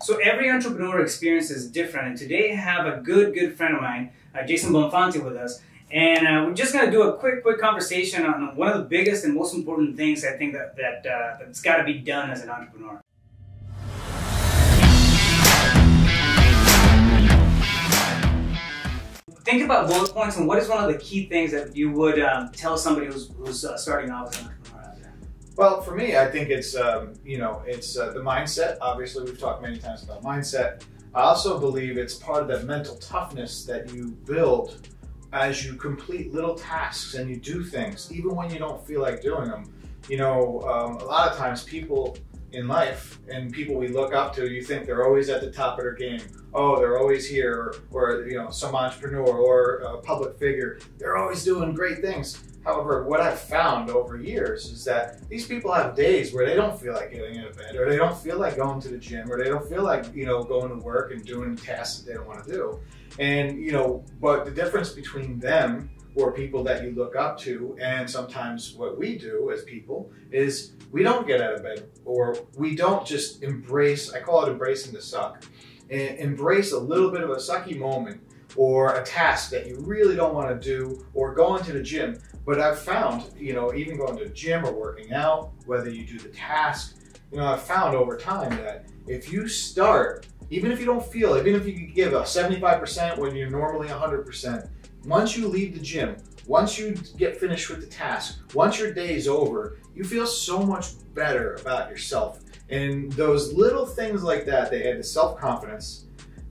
So every entrepreneur experience is different, and today I have a good friend of mine, Jason Bonfante, with us. And we're just going to do a quick conversation on one of the biggest and most important things I think that's got to be done as an entrepreneur. Think about bullet points, and what is one of the key things that you would tell somebody who's starting off as an entrepreneur out there? Well, for me, I think it's the mindset. Obviously, we've talked many times about mindset. I also believe it's part of that mental toughness that you build as you complete little tasks and you do things, even when you don't feel like doing them. You know, a lot of times people in life and people we look up to, you think they're always at the top of their game. Oh, they're always here, or you know, some entrepreneur or a public figure. They're always doing great things. However, what I've found over years is that these people have days where they don't feel like getting out of bed, or they don't feel like going to the gym, or they don't feel like, you know, going to work and doing tasks that they don't want to do. And, you know, but the difference between them or people that you look up to, and sometimes what we do as people, is we don't get out of bed, or we don't just embrace, I call it embracing the suck, and embrace a little bit of a sucky moment or a task that you really don't want to do, or going to the gym. But I've found, you know, even going to the gym or working out, whether you do the task, you know, I've found over time that if you start, even if you don't feel, even if you could give a 75% when you're normally 100%, once you leave the gym, once you get finished with the task, once your day is over, you feel so much better about yourself. And those little things like that, they add the self-confidence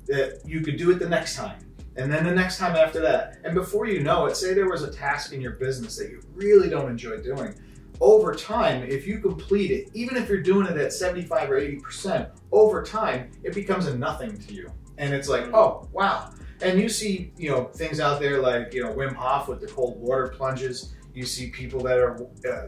that you could do it the next time. And then the next time after that. And before you know it, say there was a task in your business that you really don't enjoy doing. Over time, if you complete it, even if you're doing it at 75 or 80%, over time, it becomes a nothing to you. And it's like, oh, wow. And you see, you know, things out there like, you know, Wim Hof with the cold water plunges. You see people that are,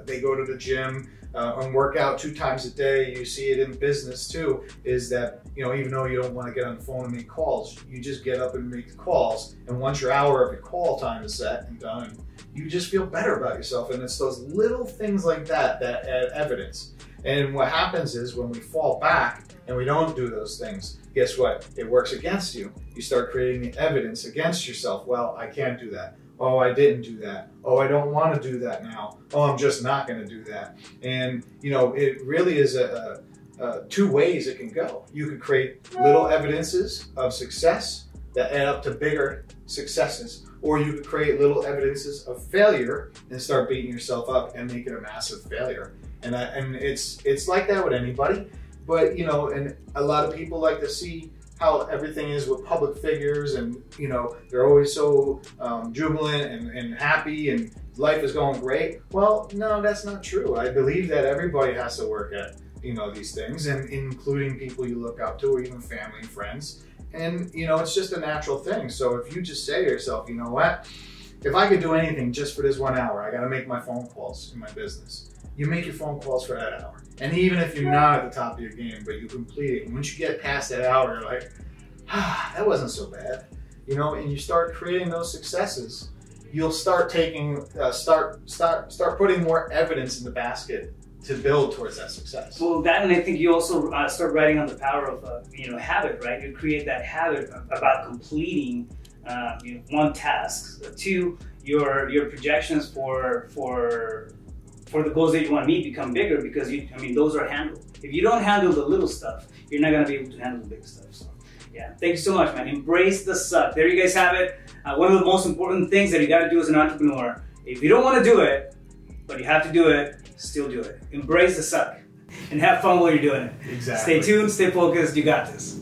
they go to the gym and work out 2 times a day. You see it in business too, is that, you know, even though you don't want to get on the phone and make calls, you just get up and make the calls. And once your hour of your call time is set and done, you just feel better about yourself. And it's those little things like that that add evidence. And what happens is when we fall back and we don't do those things, guess what? It works against you. You start creating the evidence against yourself. Well, I can't do that. Oh, I didn't do that. Oh, I don't want to do that now. Oh, I'm just not going to do that. And, you know, it really is two ways it can go. You could create little evidences of success that add up to bigger successes, or you could create little evidences of failure and start beating yourself up and make it a massive failure. And it's like that with anybody. But, you know, and a lot of people like to see how everything is with public figures, and, you know, they're always so jubilant and happy and life is going great. Well, no, that's not true. I believe that everybody has to work at, you know, these things, and including people you look up to, or even family and friends. And, you know, it's just a natural thing. So if you just say to yourself, you know what, if I could do anything just for this 1 hour, I got to make my phone calls in my business. You make your phone calls for that hour. And even if you're not at the top of your game, but you complete it, and once you get past that hour, you're like, that wasn't so bad. You know, and you start creating those successes, you'll start taking, start putting more evidence in the basket to build towards that success. Well, that, and I think you also start writing on the power of, you know, habit, right? You create that habit about completing you know, 1 task. 2, your projections for the goals that you want to meet become bigger, because those are handled. If you don't handle the little stuff, you're not going to be able to handle the big stuff. So, yeah, thank you so much, man. Embrace the suck. There you guys have it. One of the most important things that you got to do as an entrepreneur. If you don't want to do it, but you have to do it, still do it. Embrace the suck and have fun while you're doing it. Exactly. Stay tuned, stay focused. You got this.